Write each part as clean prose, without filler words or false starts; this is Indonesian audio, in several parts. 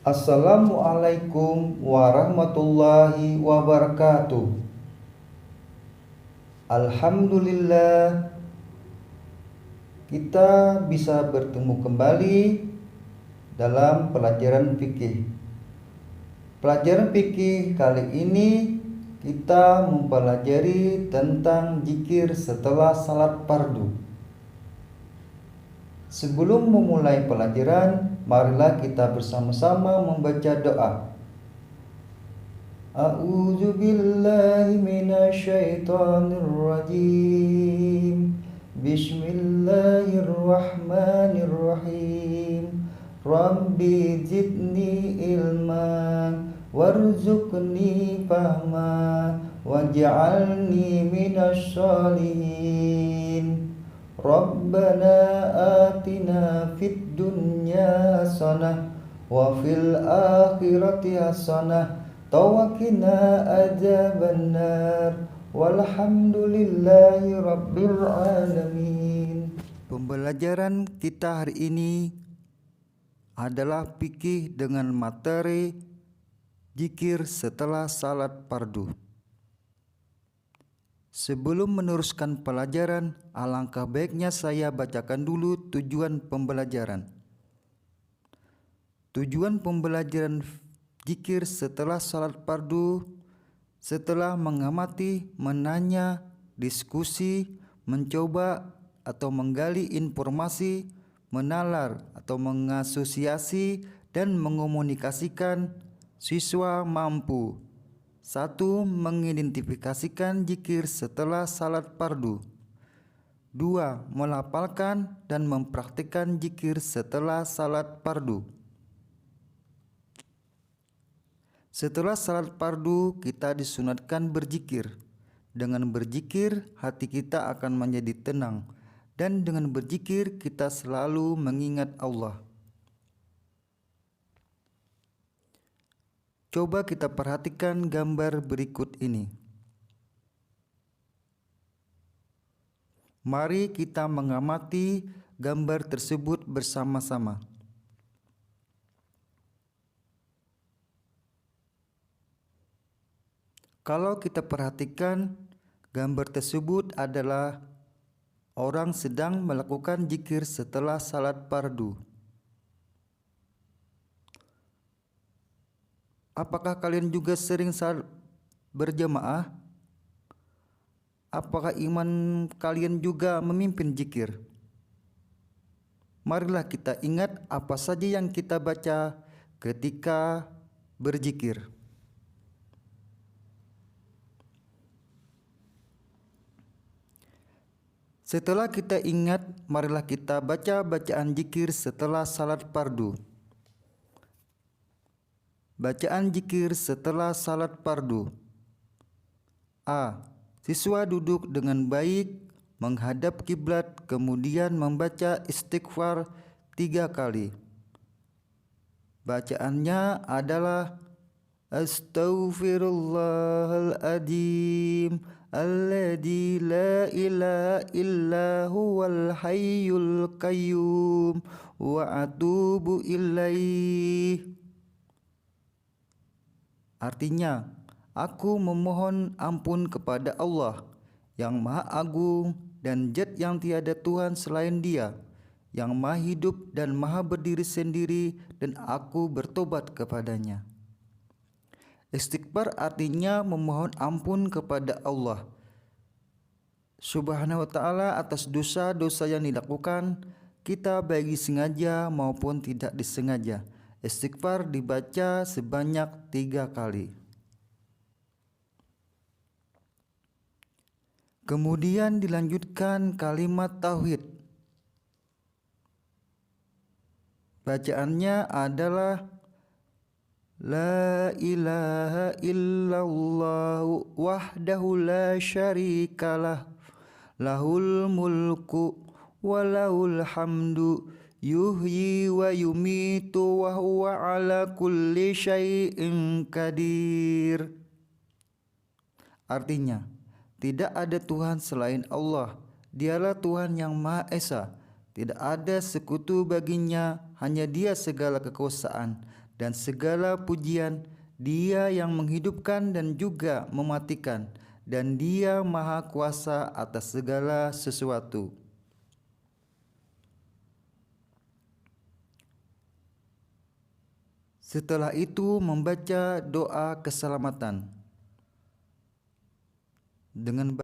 Assalamualaikum warahmatullahi wabarakatuh. Alhamdulillah, kita bisa bertemu kembali dalam pelajaran fikih. Pelajaran fikih kali ini kita mempelajari tentang zikir setelah salat fardu. Sebelum memulai pelajaran, marilah kita bersama-sama membaca doa. A'udzu billahi minasyaitonir rajim. Bismillahirrahmanirrahim. Rabbi zidni ilman warzuqni fahma waj'alni minasy sholihin. Rabbana atina fid dunya hasanah wa fil akhirati hasanah Tawakina adzabannar walhamdulillahi rabbil alamin. Pembelajaran kita hari ini adalah fikih dengan materi zikir setelah salat fardu. Sebelum meneruskan pelajaran, alangkah baiknya saya bacakan dulu tujuan pembelajaran. Tujuan pembelajaran zikir setelah salat fardu, setelah mengamati, menanya, diskusi, mencoba atau menggali informasi, menalar atau mengasosiasi dan mengomunikasikan, siswa mampu 1. Mengidentifikasikan zikir setelah salat fardu. 2. Melafalkan dan mempraktikkan zikir setelah salat fardu. Setelah salat fardu, kita disunatkan berzikir. Dengan berzikir, hati kita akan menjadi tenang, dan dengan berzikir kita selalu mengingat Allah. Coba kita perhatikan gambar berikut ini. Mari kita mengamati gambar tersebut bersama-sama. Kalau kita perhatikan, gambar tersebut adalah orang sedang melakukan zikir setelah salat fardu. Apakah kalian juga sering salat berjamaah? Apakah iman kalian juga memimpin zikir? Marilah kita ingat apa saja yang kita baca ketika berzikir. Setelah kita ingat, marilah kita baca bacaan zikir setelah salat fardu. Bacaan zikir setelah salat fardu. A. Siswa duduk dengan baik, menghadap kiblat, kemudian membaca istighfar 3 kali. Bacaannya adalah Astaghfirullahaladzim Alladzi la ilaha illa huwal hayyul qayyum wa atubu ilaih. Artinya, aku memohon ampun kepada Allah yang Maha Agung dan Zat yang tiada Tuhan selain Dia, yang Maha Hidup dan Maha Berdiri sendiri, dan aku bertobat kepadanya. Istighfar artinya memohon ampun kepada Allah Subhanahu wa ta'ala atas dosa-dosa yang dilakukan kita baik sengaja maupun tidak disengaja. Istighfar dibaca sebanyak 3 kali. Kemudian dilanjutkan kalimat tauhid. Bacaannya adalah La ilaha illallah wahdahu la syarikalah lahul mulku wa lahul hamdu yuhyi wa yumitu wa huwa ala kulli syai'in qadir. Artinya, tidak ada Tuhan selain Allah. Dialah Tuhan yang Maha Esa. Tidak ada sekutu baginya, hanya Dia segala kekuasaan, dan segala pujian Dia yang menghidupkan dan juga mematikan, dan Dia Maha Kuasa atas segala sesuatu. Setelah itu membaca doa keselamatan dengan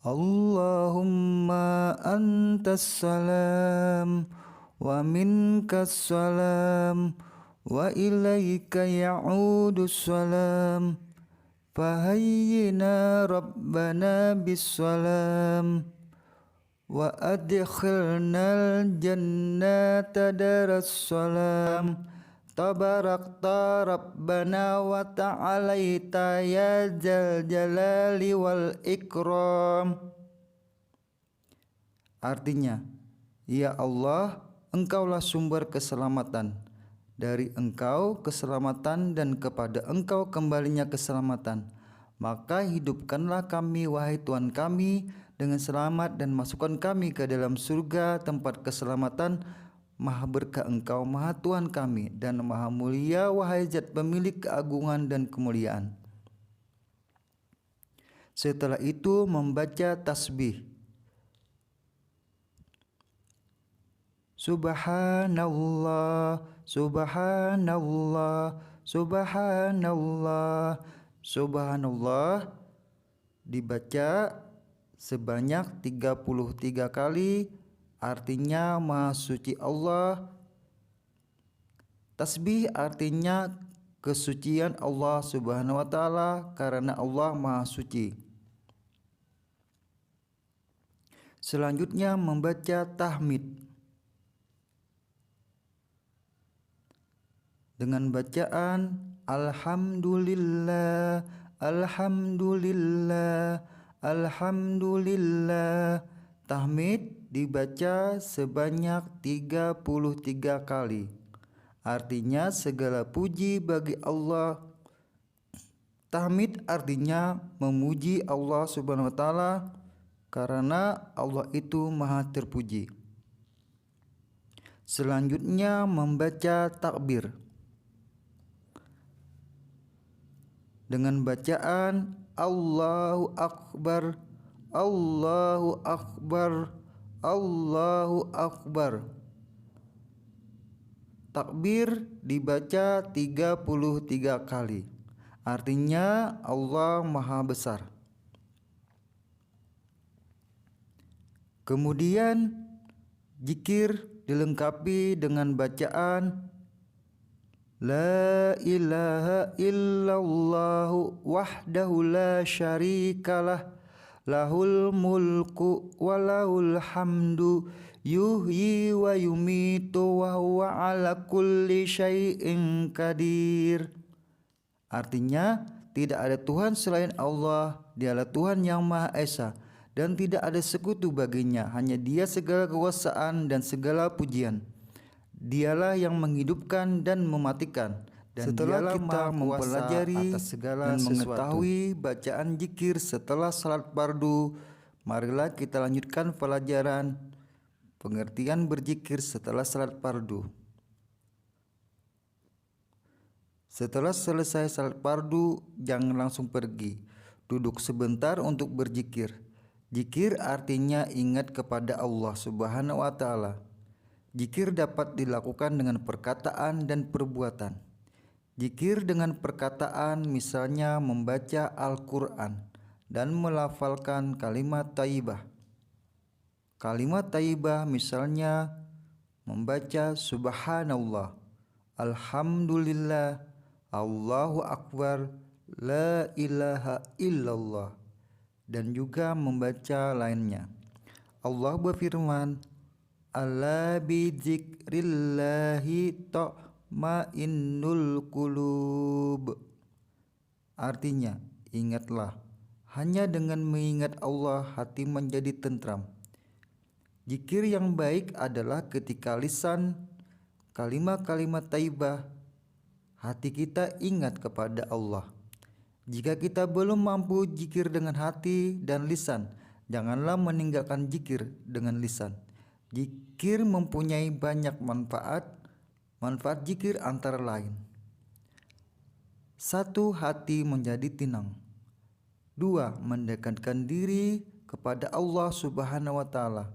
Allahumma antas salam wa minkas salam wa ilaika ya'udus salam fahayyina rabbana bis salam wa adkhilnal jannata daras salam tabarakta rabbana wa ta'alaita ya zal jalali wal ikram. Artinya, ya Allah, Engkaulah sumber keselamatan. Dari Engkau keselamatan dan kepada Engkau kembalinya keselamatan. Maka hidupkanlah kami, wahai Tuhan kami, dengan selamat dan masukkan kami ke dalam surga tempat keselamatan. Maha berkah Engkau, Maha Tuhan kami, dan Maha mulia, wahai Zat pemilik keagungan dan kemuliaan. Setelah itu membaca tasbih. Subhanallah, Subhanallah, Subhanallah, Subhanallah dibaca sebanyak 33 kali. Artinya Maha Suci Allah. Tasbih artinya kesucian Allah Subhanahu wa taala karena Allah Maha Suci. Selanjutnya membaca tahmid dengan bacaan Alhamdulillah, Alhamdulillah, Alhamdulillah. Tahmid dibaca sebanyak 33 kali. Artinya segala puji bagi Allah. Tahmid artinya memuji Allah Subhanahu wa taala karena Allah itu Maha terpuji. Selanjutnya membaca takbir dengan bacaan Allahu Akbar, Allahu Akbar, Allahu Akbar. Takbir dibaca 33 kali. Artinya Allah Maha Besar. Kemudian zikir dilengkapi dengan bacaan La ilaha illallah wahdahu la syarikalah lahul mulku wa lahul hamdu yuhyi wa yumitu wa huwa ala kulli syai'in qadir. Artinya, tidak ada Tuhan selain Allah, Dialah Tuhan yang Maha Esa dan tidak ada sekutu baginya, hanya Dia segala kekuasaan dan segala pujian. Dialah yang menghidupkan dan mematikan, dan setelah kita mempelajari atas segala dan mengetahui bacaan zikir setelah salat fardu, marilah kita lanjutkan pelajaran pengertian berzikir setelah salat fardu. Setelah selesai salat fardu, jangan langsung pergi. Duduk sebentar untuk berzikir. Zikir artinya ingat kepada Allah Subhanahu wa taala. Zikir dapat dilakukan dengan perkataan dan perbuatan. Zikir dengan perkataan misalnya membaca Al-Quran dan melafalkan kalimat thayyibah. Kalimat thayyibah misalnya membaca Subhanallah, Alhamdulillah, Allahu Akbar, La ilaha illallah, dan juga membaca lainnya. Allah berfirman, Ala bi dzikrillahi ta'mainnul qulub. Artinya, ingatlah, hanya dengan mengingat Allah hati menjadi tentram. Zikir yang baik adalah ketika lisan kalimat-kalimat thayyibah, hati kita ingat kepada Allah. Jika kita belum mampu zikir dengan hati dan lisan, janganlah meninggalkan zikir dengan lisan. Zikir mempunyai banyak manfaat Manfaat zikir antara lain: 1. Hati menjadi tenang. 2. Mendekatkan diri kepada Allah Subhanahu wa Ta'ala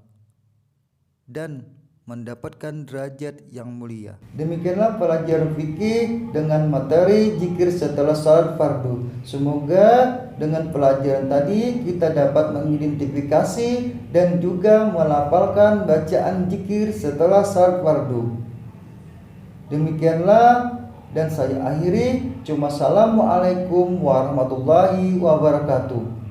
dan mendapatkan derajat yang mulia. Demikianlah pelajaran fikih dengan materi zikir setelah salat fardu. Semoga dengan pelajaran tadi kita dapat mengidentifikasi dan juga melafalkan bacaan zikir setelah salat fardu. Demikianlah, dan saya akhiri. Assalamualaikum warahmatullahi wabarakatuh.